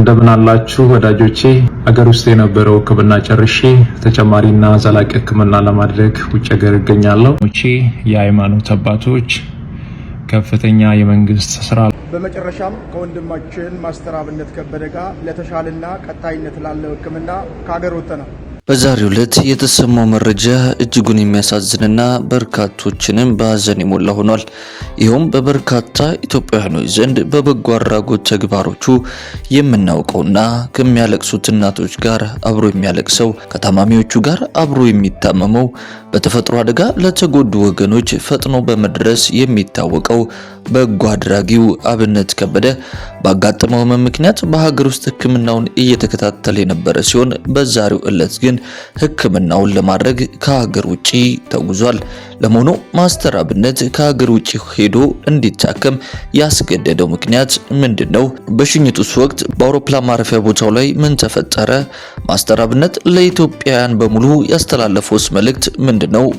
እንደምን አላችሁ ወዳጆቼ? አገር ውስጥ የነበረው ሕክምና ጨርሼ ተጨማሪና ዘላቂ ሕክምና ለማድረግ ውጭ ሀገር እገኛለሁ። የሃይማኖት አባቶች፣ ከፍተኛ የመንግስት ስራ በመጨረሻም ከወንድማችን ማስተር አብነት ከበደ ጋር ለተሻለና ቀጣይነት ላለው ሕክምና ከሀገር ወጥተናል። በዛሬው ዕለት የተሰማው መረጃ እጅጉን የሚያሳዝንና በርካቶችንም በሀዘን የሞላ ሆኗል። ይኸውም በበርካታ ኢትዮጵያውያኖች ዘንድ በበጎ አድራጎት ተግባሮቹ የምናውቀውና ከሚያለቅሱት እናቶች ጋር አብሮ የሚያለቅሰው፣ ከታማሚዎቹ ጋር አብሮ የሚታመመው፣ በተፈጥሮ አደጋ ለተጎዱ ወገኖች ፈጥኖ በመድረስ የሚታወቀው በጎ አድራጊው አብነት ከበደ ባጋጠመው ምክንያት በሀገር ውስጥ ሕክምናውን እየተከታተለ የነበረ ሲሆን በዛሬው ዕለት ግን ሕክምናውን ለማድረግ ከሀገር ውጪ ተጉዟል። ለመሆኑ ማስተር አብነት ከሀገር ውጪ ሄዶ እንዲታከም ያስገደደው ምክንያት ምንድነው? በሽኝቱስ ወቅት በአውሮፕላን ማረፊያ ቦታው ላይ ምን ተፈጠረ? ማስተር አብነት ለኢትዮጵያውያን በሙሉ ያስተላለፈውስ መልእክት ምንድነው?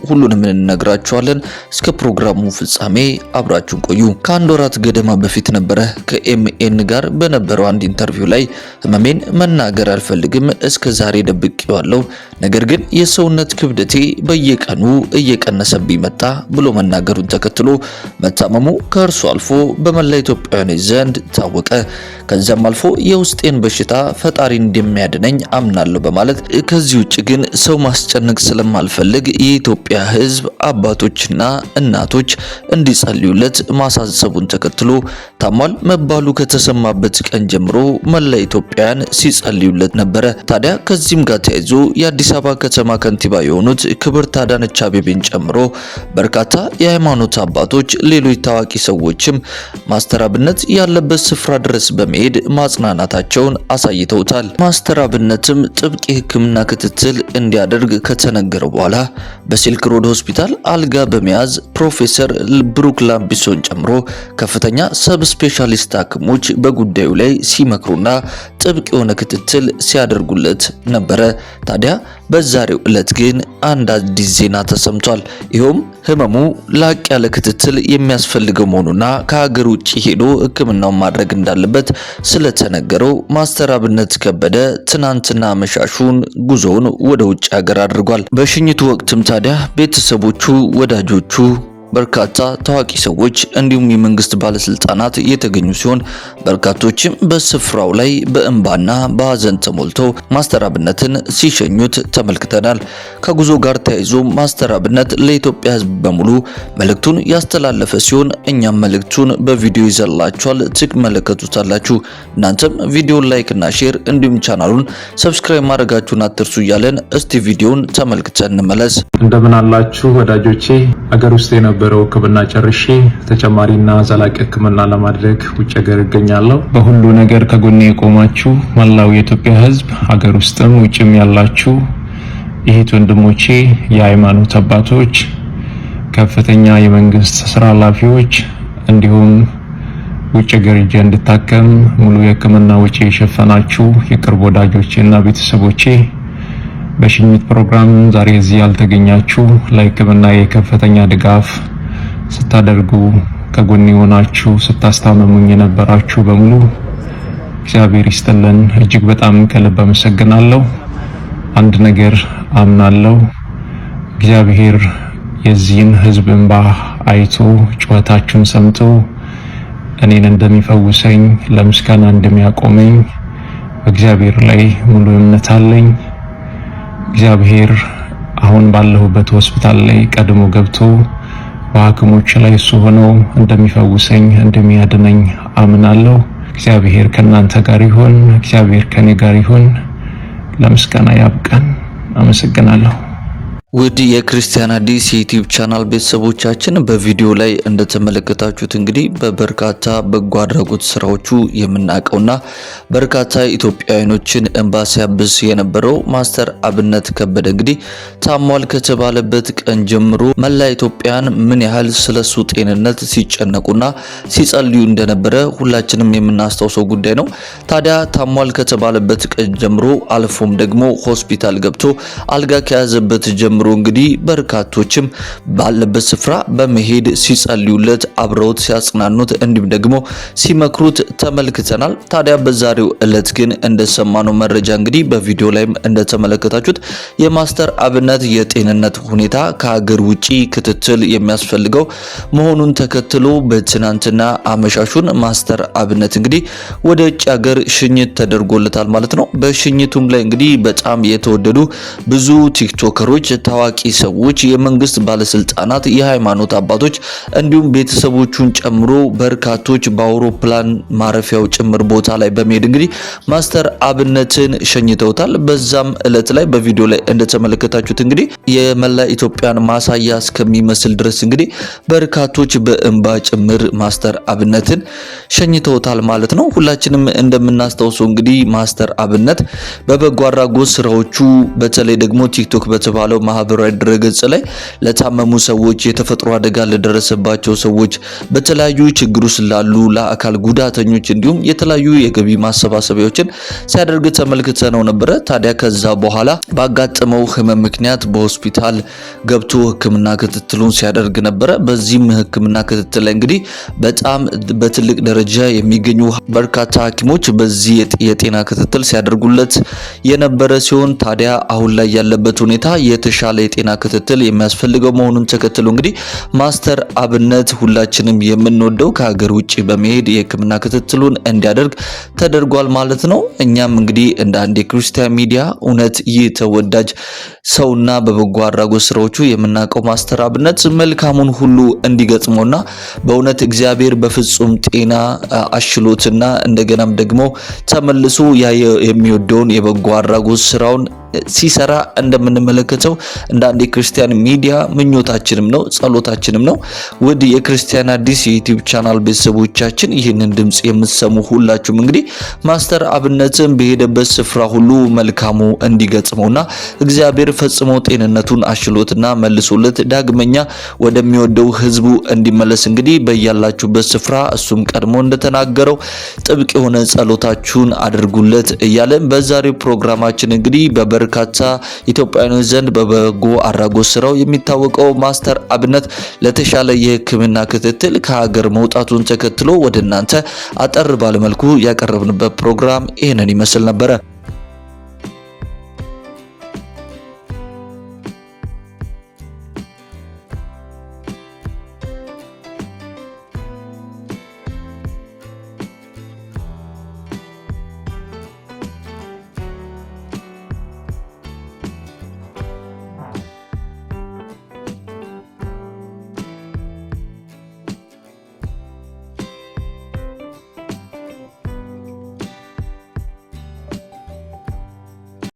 ሁሉንም እንነግራችኋለን። እስከ ፕሮግራሙ ፍጻሜ አብራችሁን ቆዩ። ከአንድ ወራት ገደማ በፊት ነበረ ከኤምኤን ጋር በነበረው አንድ ኢንተርቪው ላይ ህመሜን መናገር አልፈልግም፣ እስከ ዛሬ ደብቄዋለሁ፣ ነገር ግን የሰውነት ክብደቴ በየቀኑ እየቀነሰብኝ መጣ ብሎ መናገሩን ተከትሎ መታመሙ ከእርሱ አልፎ በመላ ኢትዮጵያውያን ዘንድ ታወቀ። ከዛም አልፎ የውስጤን በሽታ ፈጣሪ እንደሚያድነኝ አምናለሁ በማለት ከዚህ ውጭ ግን ሰው ማስጨነቅ ስለማልፈልግ የኢትዮጵያ ህዝብ አባቶችና እናቶች እንዲጸልዩለት ማሳሰቡን ተከትሎ ታሟል መባሉ ከተሰማበት ቀን ጀምሮ መላ ኢትዮጵያውያን ሲጸልዩለት ነበረ። ታዲያ ከዚህም ጋር ተያይዞ የአዲስ አበባ ከተማ ከንቲባ የሆኑት ክብርት አዳነች አቤቤን ጨምሮ በርካታ የሃይማኖት አባቶች፣ ሌሎች ታዋቂ ሰዎችም ማስተር አብነት ያለበት ስፍራ ድረስ በመሄድ ማጽናናታቸውን አሳይተውታል። ማስተር አብነትም ጥብቅ የሕክምና ክትትል እንዲያደርግ ከተነገረው በኋላ በሲልክ ሮድ ሆስፒታል አልጋ በመያዝ ፕሮፌሰር ብሩክ ላምቢሶን ጨምሮ ከፍተኛ ሰብ ስፔሻሊስት ሐኪሞች በጉዳዩ ላይ ሲመክሩና ጥብቅ የሆነ ክትትል ሲያደርጉለት ነበረ። ታዲያ በዛሬው ዕለት ግን አንድ አዲስ ዜና ተሰምቷል። ይኸውም ህመሙ ላቅ ያለ ክትትል የሚያስፈልገው መሆኑና ከሀገር ውጪ ሄዶ ሕክምናውን ማድረግ እንዳለበት ስለተነገረው ማስተር አብነት ከበደ ትናንትና መሻሹን ጉዞውን ወደ ውጭ ሀገር አድርጓል። በሽኝቱ ወቅትም ታዲያ ቤተሰቦቹ፣ ወዳጆቹ፣ በርካታ ታዋቂ ሰዎች እንዲሁም የመንግስት ባለስልጣናት የተገኙ ሲሆን በርካቶችም በስፍራው ላይ በእንባና በሀዘን ተሞልተው ማስተር አብነትን ሲሸኙት ተመልክተናል። ከጉዞ ጋር ተያይዞ ማስተር አብነት ለኢትዮጵያ ሕዝብ በሙሉ መልእክቱን ያስተላለፈ ሲሆን እኛም መልእክቱን በቪዲዮ ይዘላችኋል፣ ትመለከቱታላችሁ። እናንተም ቪዲዮን ላይክ እና ሼር እንዲሁም ቻናሉን ሰብስክራይብ ማድረጋችሁን አትርሱ እያለን እስቲ ቪዲዮን ተመልክተን እንመለስ። እንደምን አላችሁ ወዳጆቼ? አገር ውስጥ የነበረው ሕክምና ጨርሼ ተጨማሪና ዘላቂ ሕክምና ለማድረግ ውጭ ሀገር እገኛለሁ። በሁሉ ነገር ከጎኔ የቆማችሁ መላው የኢትዮጵያ ሕዝብ ሀገር ውስጥም ውጭም ያላችሁ እህት ወንድሞቼ፣ የሃይማኖት አባቶች፣ ከፍተኛ የመንግስት ስራ ኃላፊዎች እንዲሁም ውጭ ሀገር ሄጄ እንድታከም ሙሉ የሕክምና ወጪ የሸፈናችሁ የቅርብ ወዳጆቼና ቤተሰቦቼ፣ በሽኝት ፕሮግራም ዛሬ እዚህ ያልተገኛችሁ ለሕክምና የከፍተኛ ድጋፍ ስታደርጉ ከጎኔ ሆናችሁ ስታስታመሙኝ የነበራችሁ በሙሉ እግዚአብሔር ይስጥልን። እጅግ በጣም ከልብ አመሰግናለሁ። አንድ ነገር አምናለሁ፣ እግዚአብሔር የዚህን ህዝብ እንባ አይቶ ጩኸታችሁን ሰምቶ እኔን እንደሚፈውሰኝ ለምስጋና እንደሚያቆመኝ በእግዚአብሔር ላይ ሙሉ እምነት አለኝ። እግዚአብሔር አሁን ባለሁበት ሆስፒታል ላይ ቀድሞ ገብቶ በሐኪሞች ላይ እሱ ሆኖ እንደሚፈውሰኝ እንደሚያድነኝ አምናለሁ። እግዚአብሔር ከናንተ ጋር ይሁን። እግዚአብሔር ከኔ ጋር ይሁን። ለምስጋና ያብቃን። አመሰግናለሁ። ውድ የክርስቲያን አዲስ የዩቲዩብ ቻናል ቤተሰቦቻችን በቪዲዮ ላይ እንደተመለከታችሁት እንግዲህ በበርካታ በጎ አድራጎት ስራዎቹ የምናውቀውና በርካታ ኢትዮጵያውያኖችን እንባ ሲያብስ የነበረው ማስተር አብነት ከበደ እንግዲህ ታሟል ከተባለበት ቀን ጀምሮ መላ ኢትዮጵያን ምን ያህል ስለሱ ጤንነት ሲጨነቁና ሲጸልዩ እንደነበረ ሁላችንም የምናስታውሰው ጉዳይ ነው። ታዲያ ታሟል ከተባለበት ቀን ጀምሮ አልፎም ደግሞ ሆስፒታል ገብቶ አልጋ ከያዘበት ጀምሮ ጨምሮ እንግዲህ በርካቶችም ባለበት ስፍራ በመሄድ ሲጸልዩለት አብረውት ሲያጽናኑት እንዲሁም ደግሞ ሲመክሩት ተመልክተናል። ታዲያ በዛሬው ዕለት ግን እንደሰማነው መረጃ እንግዲህ በቪዲዮ ላይም እንደተመለከታችሁት የማስተር አብነት የጤንነት ሁኔታ ከሀገር ውጪ ክትትል የሚያስፈልገው መሆኑን ተከትሎ በትናንትና አመሻሹን ማስተር አብነት እንግዲህ ወደ ውጭ ሀገር ሽኝት ተደርጎለታል ማለት ነው። በሽኝቱም ላይ እንግዲህ በጣም የተወደዱ ብዙ ቲክቶከሮች፣ ታዋቂ ሰዎች፣ የመንግስት ባለስልጣናት፣ የሃይማኖት አባቶች እንዲሁም ቤተሰቦቹን ጨምሮ በርካቶች በአውሮፕላን ማረፊያው ጭምር ቦታ ላይ በመሄድ እንግዲህ ማስተር አብነትን ሸኝተውታል። በዛም ዕለት ላይ በቪዲዮ ላይ እንደተመለከታችሁት እንግዲህ የመላ ኢትዮጵያን ማሳያ እስከሚመስል ድረስ እንግዲህ በርካቶች በእንባ ጭምር ማስተር አብነትን ሸኝተውታል ማለት ነው። ሁላችንም እንደምናስታውሰው እንግዲህ ማስተር አብነት በበጎ አድራጎት ስራዎቹ በተለይ ደግሞ ቲክቶክ በተባለው ማህበራዊ ድረገጽ ላይ ለታመሙ ሰዎች፣ የተፈጥሮ አደጋ ለደረሰባቸው ሰዎች፣ በተለያዩ ችግር ውስጥ ላሉ ለአካል ጉዳተኞች እንዲሁም የተለያዩ የገቢ ማሰባሰቢያዎችን ሲያደርግ ተመልክተነው ነበረ። ታዲያ ከዛ በኋላ ባጋጠመው ህመም ምክንያት በሆስፒታል ገብቶ ሕክምና ክትትሉን ሲያደርግ ነበረ። በዚህም ሕክምና ክትትል ላይ እንግዲህ በጣም በትልቅ ደረጃ የሚገኙ በርካታ ሐኪሞች በዚህ የጤና ክትትል ሲያደርጉለት የነበረ ሲሆን ታዲያ አሁን ላይ ያለበት ሁኔታ የተሻለ የጤና ክትትል የሚያስፈልገው መሆኑን ተከትሎ እንግዲህ ማስተር አብነት ሁላችንም የምንወደው ከሀገር ውጪ በመሄድ የሕክምና ክትትሉን እንዲያደርግ ተደርጓል ማለት ነው። እኛም እንግዲህ እንደ አንድ የክርስቲያን ሚዲያ እውነት ይህ ተወዳጅ ሰውና በበጎ አድራጎት ስራዎቹ የምናውቀው ማስተር አብነት መልካሙን ሁሉ እንዲገጥመውና በእውነት እግዚአብሔር በፍጹም ጤና አሽሎትና እንደገናም ደግሞ ተመልሶ የሚወደውን የበጎ አድራጎት ስራውን ሲሰራ እንደምንመለከተው እንደ አንድ የክርስቲያን ሚዲያ ምኞታችንም ነው ጸሎታችንም ነው። ውድ የክርስቲያን አዲስ የዩቲዩብ ቻናል ቤተሰቦቻችን ይህንን ድምጽ የምትሰሙ ሁላችሁም እንግዲህ ማስተር አብነትን በሄደበት ስፍራ ሁሉ መልካሙ እንዲገጥመውና እግዚአብሔር ፈጽሞ ጤንነቱን አሽሎትና መልሶለት ዳግመኛ ወደሚወደው ህዝቡ እንዲመለስ እንግዲህ በያላችሁበት ስፍራ እሱም ቀድሞ እንደተናገረው ጥብቅ የሆነ ጸሎታችሁን አድርጉለት እያለን በዛሬው ፕሮግራማችን እንግዲህ በበርካታ ኢትዮጵያውያን ዘንድ በበጎ አድራጎት ስራው የሚታወቀው ማስተር አብነት ለተሻለ የሕክምና ክትትል ከሀገር መውጣቱን ተከትሎ ወደ እናንተ አጠር ባለመልኩ ያቀረብንበት ፕሮግራም ይህንን ይመስል ነበረ።